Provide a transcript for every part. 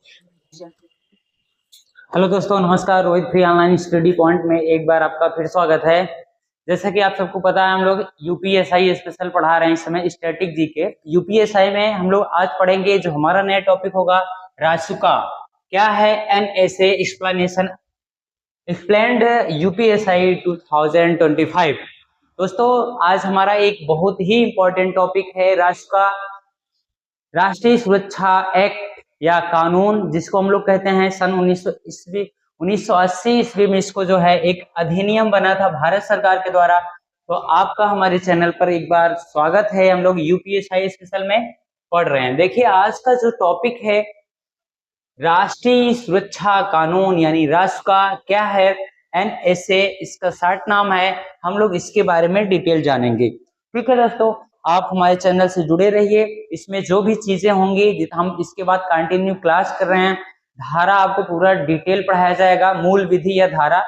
Hello दोस्तों, नमस्कार। Rohit free online study point में एक बार आपका फिर स्वागत है। जैसा कि आप सबको पता है, हम लोग यूपीएसआई स्पेशल पढ़ा रहे हैं इस समय, स्टैटिक जीके। यूपीएसआई में हम लोग आज पढ़ेंगे जो हमारा नया टॉपिक होगा, रासुका। क्या है? NSA explanation explained UPSI 2025। दोस्तों, आज हमारा एक बहुत ही इंपॉर्टेंट टॉपिक है रासुका, राष्ट्रीय सुरक्षा एक्ट या कानून, जिसको हम लोग कहते हैं सन 1980 ईस्वी में इसको जो है एक अधिनियम बना था भारत सरकार के द्वारा। तो आपका हमारे चैनल पर एक बार स्वागत है। हम लोग यूपीएसआई स्पेशल में पढ़ रहे हैं। देखिए, आज का जो टॉपिक है राष्ट्रीय सुरक्षा कानून यानी रासुका क्या है, एनएसए इसका शॉर्ट नाम है। हम लोग इसके बारे में डिटेल जानेंगे। ठीक है दोस्तों, आप हमारे चैनल से जुड़े रहिए। इसमें जो भी चीजें होंगी, हम इसके बाद कंटिन्यू क्लास कर रहे हैं, धारा आपको पूरा डिटेल पढ़ाया जाएगा, मूल विधि या धारा।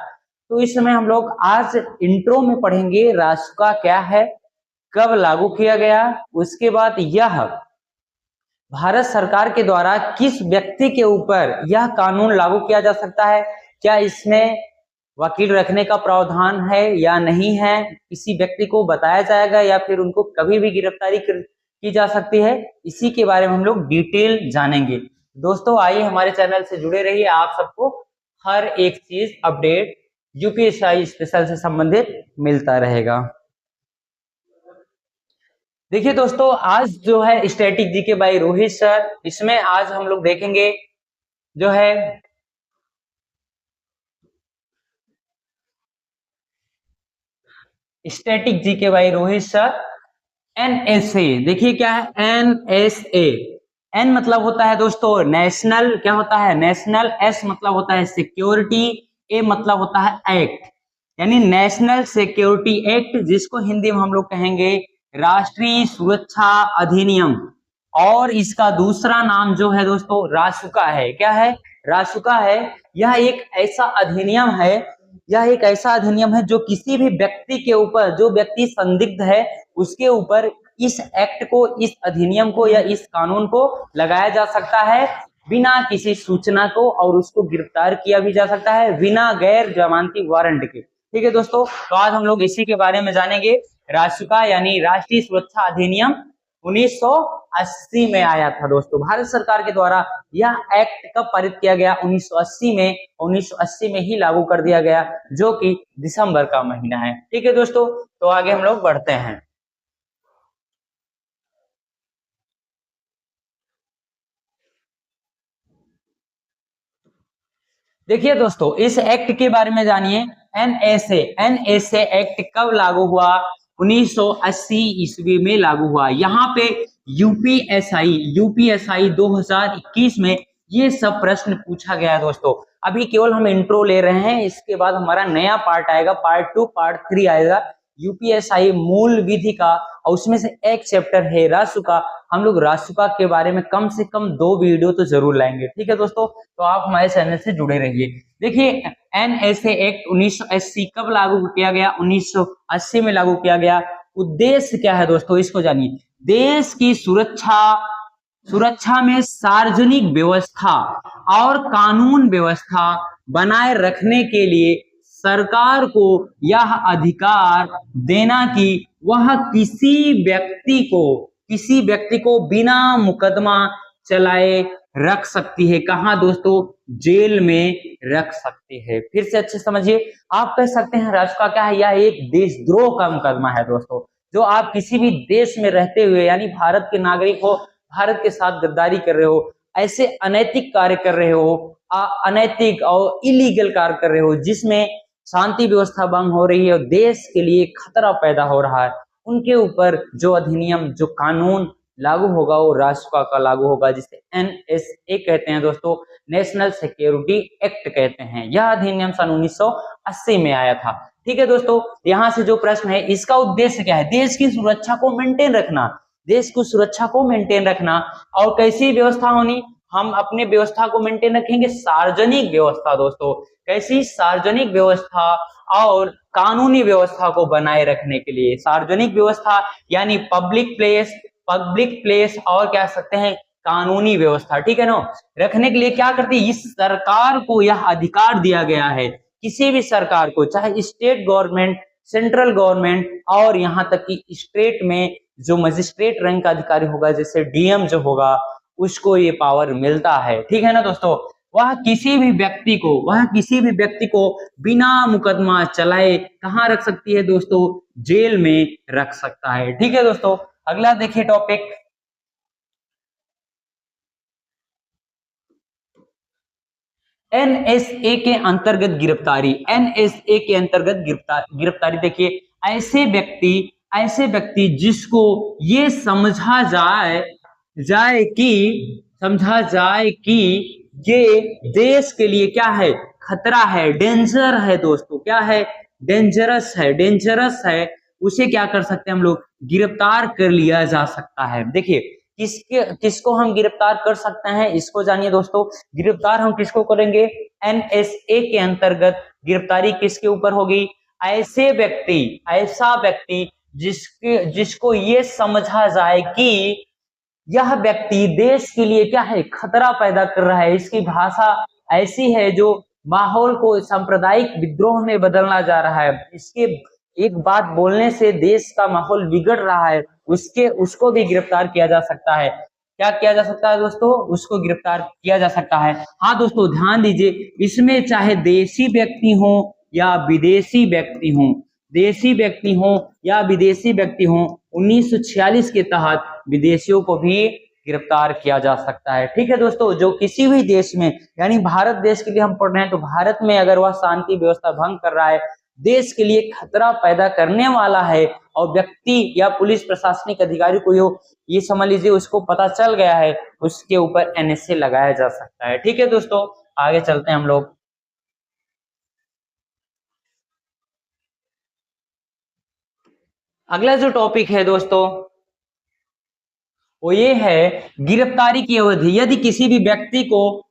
तो इस समय हम लोग आज इंट्रो में पढ़ेंगे रासुका क्या है, कब लागू किया गया, उसके बाद यह भारत सरकार के द्वारा किस व्यक्ति के ऊपर यह कानून लागू किया जा सकता है, क्या इसमें वकील रखने का प्रावधान है या नहीं है, किसी व्यक्ति को बताया जाएगा या फिर उनको कभी भी गिरफ्तारी की जा सकती है, इसी के बारे में हम लोग डिटेल जानेंगे। दोस्तों, आइए हमारे चैनल से जुड़े रहिए। आप सबको हर एक चीज अपडेट यूपीएसआई स्पेशल से संबंधित मिलता रहेगा। देखिए दोस्तों, आज जो है static GK by Rohit sir, इसमें आज हम लोग देखेंगे जो है static GK by Rohit sir. NSA, देखिए क्या है एनएसए। एन मतलब होता है दोस्तों नेशनल, क्या होता है नेशनल। एस मतलब होता है सिक्योरिटी। ए मतलब होता है एक्ट, यानी नेशनल सिक्योरिटी एक्ट, जिसको हिंदी में हम लोग कहेंगे राष्ट्रीय सुरक्षा अधिनियम। और इसका दूसरा नाम जो है दोस्तों रासुका है। क्या है? रासुका है। यह एक ऐसा अधिनियम है, यह एक ऐसा अधिनियम है जो किसी भी व्यक्ति के ऊपर, जो व्यक्ति संदिग्ध है उसके ऊपर इस एक्ट को, इस अधिनियम को या इस कानून को लगाया जा सकता है बिना किसी सूचना को, और उसको गिरफ्तार किया भी जा सकता है बिना गैर जमानती वारंट के। ठीक है दोस्तों, तो आज हम लोग इसी के बारे में जानेंगे। रासुका यानी राष्ट्रीय सुरक्षा अधिनियम 1980 में आया था दोस्तों भारत सरकार के द्वारा। यह एक्ट कब पारित किया गया? 1980 में। 1980 में ही लागू कर दिया गया, जो कि दिसंबर का महीना है। ठीक है दोस्तों, तो आगे हम लोग बढ़ते हैं। देखिए दोस्तों, इस एक्ट के बारे में जानिए। एनएसए, एनएसए एक्ट कब लागू हुआ? 1980 ईस्वी में लागू हुआ। यहाँ पे यूपीएसआई, यूपीएसआई 2021 में ये सब प्रश्न पूछा गया है दोस्तों। अभी केवल हम इंट्रो ले रहे हैं, इसके बाद हमारा नया पार्ट आएगा, पार्ट 2, पार्ट 3 आएगा यूपीएसआई मूल विधि का, और उसमें से एक चैप्टर है रासुका। हम लोग रासुका के बारे में कम से कम 2 वीडियो तो जरूर लाएंगे। ठीक है दोस्तों, तो आप हमारे चैनल से जुड़े रहिए। देखिए, एनएसए एक्ट 1980 कब लागू किया गया? 1980 में लागू किया गया। उद्देश्य क्या है दोस्तों, इसको जानिए। देश की सुरक्षा, सुरक्षा में सार्वजनिक व्यवस्था और कानून व्यवस्था बनाए रखने के लिए सरकार को यह अधिकार देना कि वह किसी व्यक्ति को बिना मुकदमा चलाए रख सकती है। कहां दोस्तों? जेल में रख सकती है। फिर से अच्छे समझिए। आप कह सकते हैं रासुका क्या है? यह एक देशद्रोह का मुकदमा है दोस्तों। जो आप किसी भी देश में रहते हुए, यानी भारत के नागरिक हो, भारत के साथ गद्दारी कर रहे हो, ऐसे अनैतिक कार्य कर रहे हो, अनैतिक और इलीगल कार्य कर रहे हो जिसमें शांति व्यवस्था भंग हो रही है और देश के लिए खतरा पैदा हो रहा है, उनके ऊपर जो अधिनियम, जो कानून लागू होगा वो रासुका का लागू होगा, जिसे एनएसए कहते हैं दोस्तों, नेशनल सिक्योरिटी एक्ट कहते हैं। यह अधिनियम सन 1980 में आया था। ठीक है दोस्तों, यहाँ से जो प्रश्न है, इसका उद्देश्य क्या है? देश की सुरक्षा को मेंटेन रखना, देश की सुरक्षा को मेंटेन रखना। और कैसी व्यवस्था होनी? हम अपने व्यवस्था को मेंटेन रखेंगे, सार्वजनिक व्यवस्था दोस्तों। कैसी? सार्वजनिक व्यवस्था और कानूनी व्यवस्था को बनाए रखने के लिए। सार्वजनिक व्यवस्था यानी पब्लिक प्लेस और क्या सकते हैं कानूनी व्यवस्था, ठीक है ना, रखने के लिए क्या करती है, इस सरकार को यह अधिकार दिया गया है, किसी भी सरकार को, चाहे स्टेट गवर्नमेंट, सेंट्रल गवर्नमेंट, और यहां तक कि स्टेट में जो मजिस्ट्रेट रैंक का अधिकारी होगा, जैसे डीएम जो होगा, उसको ये पावर मिलता है, ठीक है ना दोस्तों। वह किसी भी व्यक्ति को बिना मुकदमा चलाए कहां रख सकती है दोस्तों, जेल में रख सकता है, ठीक है दोस्तों। अगला देखिए टॉपिक, एनएसए के अंतर्गत गिरफ्तारी। एनएसए के अंतर्गत गिरफ्तारी देखिए, ऐसे व्यक्ति जिसको ये समझा जाए कि ये देश के लिए क्या है, खतरा है, डेंजर है दोस्तों, क्या है, डेंजरस है, उसे क्या कर सकते हैं हम लोग, गिरफ्तार कर लिया जा सकता है। देखिए किसको हम गिरफ्तार कर सकते हैं, इसको जानिए दोस्तों। गिरफ्तार हम किसको करेंगे, एनएसए के अंतर्गत गिरफ्तारी किसके ऊपर होगी, ऐसा व्यक्ति जिसको ये समझा जाए कि यह व्यक्ति देश के लिए क्या है, खतरा पैदा कर रहा है, इसकी भाषा ऐसी है जो माहौल को सांप्रदायिक विद्रोह में बदलना जा रहा है, इसके एक बात बोलने से देश का माहौल बिगड़ रहा है, उसको भी गिरफ्तार किया जा सकता है। क्या किया जा सकता है दोस्तों, उसको गिरफ्तार किया जा सकता है। हाँ दोस्तों ध्यान दीजिए, इसमें चाहे देशी व्यक्ति हो या विदेशी व्यक्ति हो, 1946 के तहत विदेशियों को भी गिरफ्तार किया जा सकता है, ठीक है दोस्तों। जो किसी भी देश में, यानी भारत देश के लिए हम पढ़ रहे हैं, तो भारत में अगर वह शांति व्यवस्था भंग कर रहा है, देश के लिए खतरा पैदा करने वाला है, और व्यक्ति या पुलिस प्रशासनिक अधिकारी को ये समझ लीजिए उसको पता चल गया है, उसके ऊपर एनएसए लगाया जा सकता है, ठीक है दोस्तों। आगे चलते हैं हम लोग। अगला जो टॉपिक है दोस्तों वो ये है गिरफ्तारी की अवधि। यदि किसी भी व्यक्ति को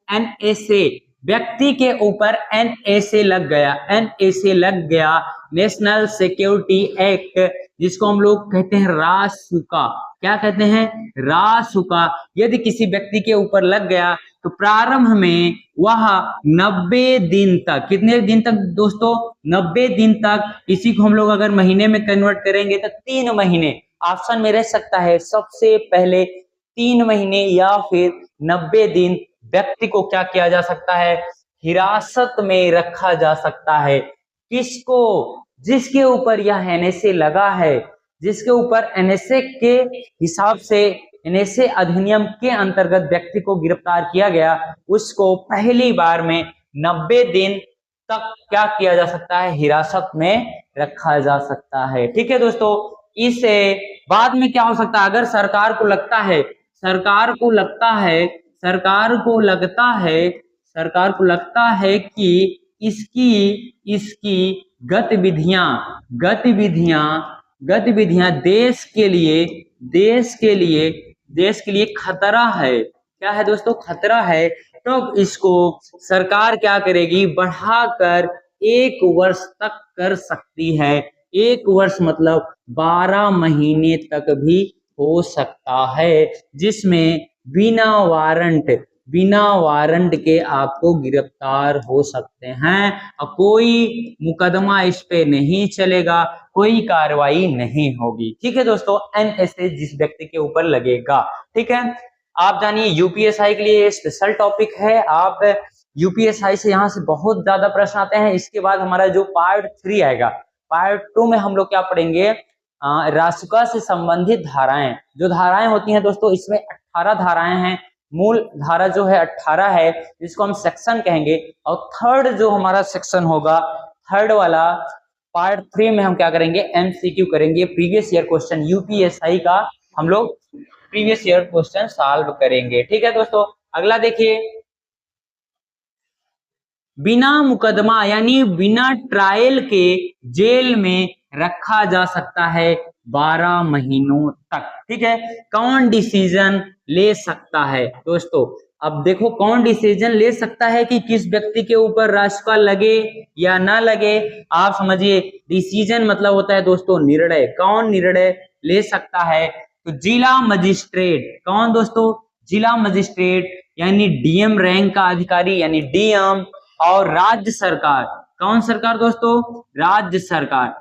व्यक्ति के ऊपर एनएसए लग गया, नेशनल सिक्योरिटी एक्ट, जिसको हम लोग कहते हैं रासुका, क्या कहते हैं, रासुका। यदि किसी व्यक्ति के ऊपर लग गया तो प्रारंभ में वह 90 दिन तक, कितने दिन तक दोस्तों, 90 दिन तक, इसी को हम लोग अगर महीने में कन्वर्ट करेंगे तो 3 महीने ऑप्शन में रह सकता है, सबसे पहले 3 महीने या फिर 90 दिन व्यक्ति को क्या किया जा सकता है, हिरासत में रखा जा सकता है। किसको, जिसके ऊपर यह एनएसए लगा है, जिसके ऊपर एनएसए के हिसाब से, एनएसए अधिनियम के अंतर्गत व्यक्ति को गिरफ्तार किया गया, उसको पहली बार में 90 दिन तक क्या किया जा सकता है, हिरासत में रखा जा सकता है, ठीक है दोस्तों। इसे बाद में क्या हो सकता है, अगर सरकार को लगता है कि इसकी गतिविधियां देश के लिए खतरा है, क्या है दोस्तों, खतरा है, तो इसको सरकार क्या करेगी, बढ़ाकर 1 वर्ष तक कर सकती है। 1 वर्ष मतलब 12 महीने तक भी हो सकता है, जिसमें बिना वारंट के आपको गिरफ्तार हो सकते हैं, और कोई मुकदमा इस पे नहीं चलेगा, कोई कार्रवाई नहीं होगी, ठीक है दोस्तों। एनएसए जिस व्यक्ति के ऊपर लगेगा, ठीक है। आप जानिए यूपीएसआई के लिए स्पेशल टॉपिक है, आप यूपीएसआई से यहाँ से बहुत ज्यादा प्रश्न आते हैं। इसके बाद हमारा जो पार्ट 3 आएगा, पार्ट 2 में हम लोग क्या पढ़ेंगे, रासुका से संबंधित धाराएं, जो धाराएं होती हैं दोस्तों, इसमें 18 धाराएं हैं, मूल धारा जो है 18 है, जिसको हम सेक्शन कहेंगे, और थर्ड जो हमारा सेक्शन होगा, थर्ड वाला पार्ट 3 में हम क्या करेंगे, एमसीक्यू करेंगे, प्रीवियस ईयर क्वेश्चन, यूपीएसआई का हम लोग प्रीवियस ईयर क्वेश्चन सॉल्व करेंगे, ठीक है दोस्तों। अगला देखिए, बिना मुकदमा यानी बिना ट्रायल के जेल में रखा जा सकता है 12 महीनों तक, ठीक है। कौन डिसीजन ले सकता है दोस्तों, अब देखो कौन डिसीजन ले सकता है कि किस व्यक्ति के ऊपर रासुका लगे या ना लगे। आप समझिए, डिसीजन मतलब होता है दोस्तों निर्णय, कौन निर्णय ले सकता है, तो जिला मजिस्ट्रेट, कौन दोस्तों, जिला मजिस्ट्रेट यानी डीएम रैंक का अधिकारी यानी डीएम, और राज्य सरकार, कौन सरकार दोस्तों? राज्य सरकार।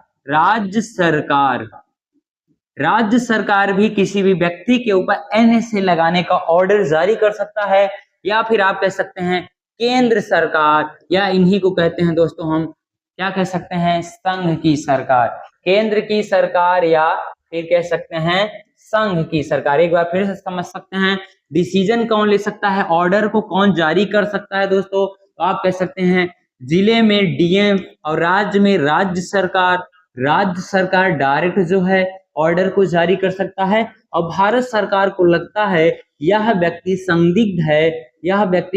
राज्य सरकार भी किसी भी व्यक्ति के ऊपर एनएसए लगाने का ऑर्डर जारी कर सकता है, या फिर आप कह सकते हैं केंद्र सरकार, या इन्हीं को कहते हैं दोस्तों हम क्या कह सकते हैं? संघ की सरकार। केंद्र की सरकार या फिर कह सकते हैं संघ की सरकार। एक बार फिर से समझ सकते हैं, डिसीजन कौन ले सकता है, ऑर्डर को कौन जारी कर सकता है दोस्तों? तो आप कह सकते हैं जिले में डीएम और राज्य में राज्य सरकार डायरेक्ट जो है ऑर्डर को जारी कर सकता है, और भारत सरकार को लगता है यह व्यक्ति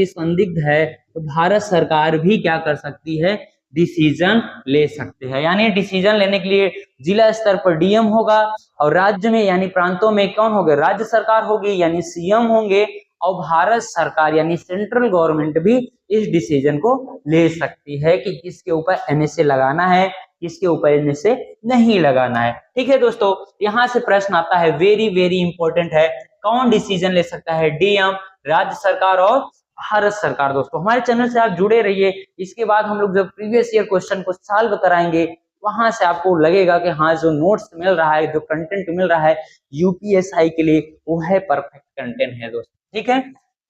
संदिग्ध है तो भारत सरकार भी क्या कर सकती है? डिसीजन ले सकते हैं। यानी डिसीजन लेने के लिए जिला स्तर पर डीएम होगा, और राज्य में यानी प्रांतों में कौन होगा? राज्य सरकार होगी यानी सीएम होंगे, और भारत सरकार यानी सेंट्रल गवर्नमेंट भी इस डिसीजन को ले सकती है कि किसके ऊपर एनएसए लगाना है, किसके ऊपर एनएसए नहीं लगाना है। ठीक है दोस्तों, यहाँ से प्रश्न आता है, वेरी वेरी इंपॉर्टेंट है, कौन डिसीजन ले सकता है? डीएम, राज्य सरकार और भारत सरकार। दोस्तों हमारे चैनल से आप जुड़े रहिए, इसके बाद हम लोग जब प्रीवियस ईयर क्वेश्चन को सॉल्व कराएंगे वहां से आपको लगेगा कि हाँ जो नोट्स मिल रहा है, जो कंटेंट मिल रहा है यूपीएसआई के लिए वो है परफेक्ट कंटेंट है दोस्तों। ठीक है,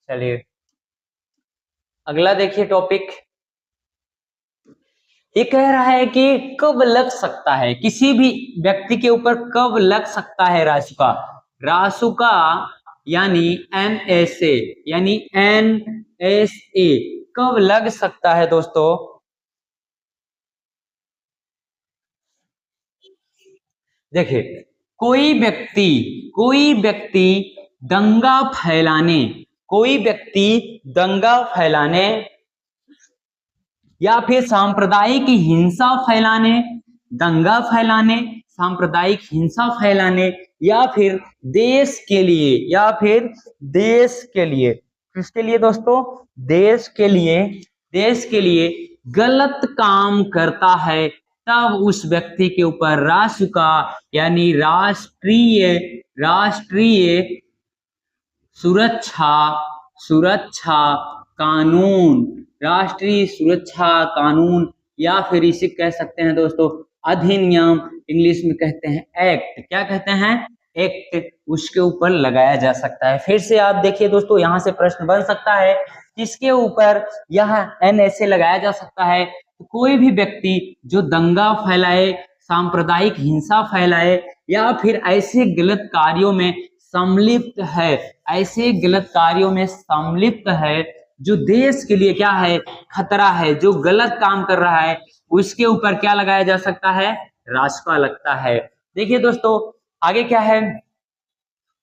चलिए अगला देखिए टॉपिक। ये कह रहा है कि कब लग सकता है, किसी भी व्यक्ति के ऊपर कब लग सकता है रासुका यानी एनएसए कब लग सकता है दोस्तों? देखिए, कोई व्यक्ति दंगा फैलाने या फिर सांप्रदायिक हिंसा फैलाने या फिर देश के लिए किसके लिए दोस्तों? देश के लिए गलत काम करता है, तब उस व्यक्ति के ऊपर रासुका यानी राष्ट्रीय सुरक्षा कानून या फिर इसे कह सकते हैं दोस्तों अधिनियम, इंग्लिश में कहते हैं एक्ट। क्या कहते हैं? एक्ट, उसके ऊपर लगाया जा सकता है। फिर से आप देखिए दोस्तों, यहाँ से प्रश्न बन सकता है किसके ऊपर यह एनएसए लगाया जा सकता है? तो कोई भी व्यक्ति जो दंगा फैलाए, सांप्रदायिक हिंसा फैलाए या फिर ऐसे गलत कार्यों में संलिप्त है जो देश के लिए क्या है? खतरा है, जो गलत काम कर रहा है उसके ऊपर क्या लगाया जा सकता है? रासुका लगता है। देखिए दोस्तों आगे क्या है,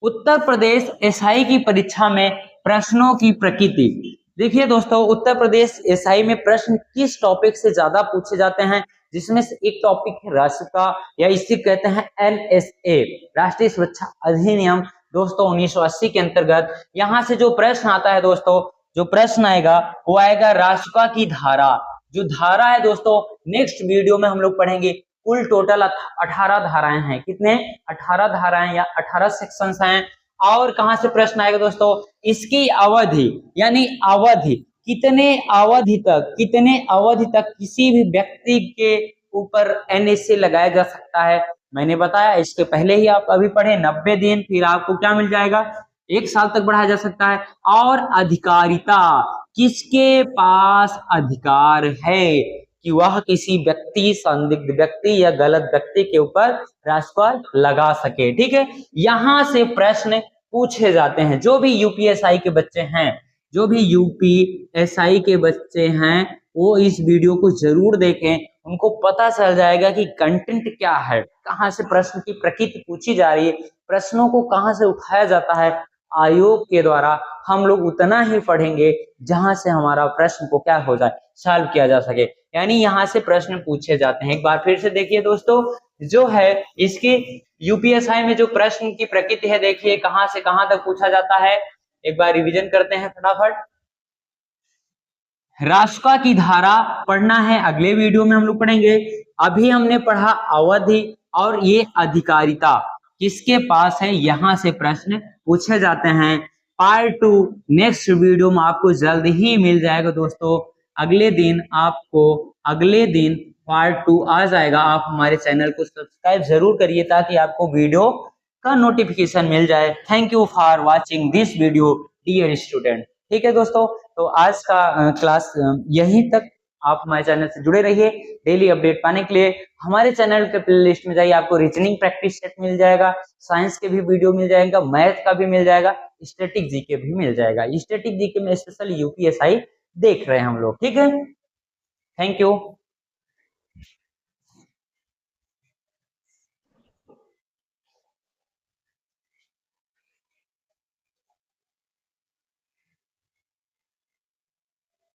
उत्तर प्रदेश एसआई की परीक्षा में प्रश्नों की प्रकृति। देखिए दोस्तों उत्तर प्रदेश एसआई में प्रश्न किस टॉपिक से ज्यादा पूछे जाते हैं, जिसमें से एक टॉपिक है रासुका या इसे कहते हैं एनएसए, राष्ट्रीय सुरक्षा अधिनियम दोस्तों 1980 के अंतर्गत। यहाँ से जो प्रश्न आता है दोस्तों, जो प्रश्न आएगा वो आएगा रासुका की धारा। जो धारा है दोस्तों नेक्स्ट वीडियो में हम लोग पढ़ेंगे। कुल टोटल 18 धाराएं हैं। कितने? 18 धाराएं या 18 सेक्शंस हैं। और कहां से प्रश्न आएगा दोस्तों? इसकी अवधि यानी अवधि, कितने अवधि तक किसी भी व्यक्ति के ऊपर एनएसए लगाया जा सकता है। मैंने बताया इसके पहले ही आप अभी पढ़े 90 दिन, फिर आपको क्या मिल जाएगा? 1 साल तक बढ़ाया जा सकता है। और अधिकारिता, किसके पास अधिकार है कि वह किसी व्यक्ति, संदिग्ध व्यक्ति या गलत व्यक्ति के ऊपर रासुका लगा सके। ठीक है, यहां से प्रश्न पूछे जाते हैं। जो भी यूपीएसआई के बच्चे हैं वो इस वीडियो को जरूर देखें, उनको पता चल जाएगा कि कंटेंट क्या है, कहां से प्रश्न की प्रकृति पूछी जा रही है, प्रश्नों को कहां से उठाया जाता है। आयोग के द्वारा हम लोग उतना ही पढ़ेंगे जहां से हमारा प्रश्न को क्या हो जाए, सॉल्व किया जा सके। यानी यहाँ से प्रश्न पूछे जाते हैं। एक बार फिर से देखिए दोस्तों, जो है इसकी यूपीएसआई में जो प्रश्न की प्रकृति है, देखिए कहां से कहां तक पूछा जाता है। एक बार रिवीजन करते हैं फटाफट। रासुका की धारा पढ़ना है, अगले वीडियो में हम लोग पढ़ेंगे। अभी हमने पढ़ा अवधि और ये अधिकारिता किसके पास है, यहां से प्रश्न पूछे जाते हैं। पार्ट 2 नेक्स्ट वीडियो में आपको जल्द ही मिल जाएगा दोस्तों। अगले दिन पार्ट 2 आ जाएगा। आप हमारे चैनल को सब्सक्राइब जरूर करिए ताकि आपको वीडियो का नोटिफिकेशन मिल जाए। Thank you for watching this video dear student. ठीक है दोस्तों, तो आज का क्लास यहीं तक। आप हमारे चैनल से जुड़े रहिए। डेली अपडेट पाने के लिए हमारे चैनल के प्लेलिस्ट में जाइए, आपको रीजनिंग प्रैक्टिस सेट मिल जाएगा, साइंस के भी वीडियो मिल जाएगा, मैथ का भी मिल जाएगा, स्टैटिक जीके भी मिल जाएगा। स्टैटिक जीके में स्पेशल यूपीएसआई देख रहे हैं हम लोग। ठीक है, थैंक यू।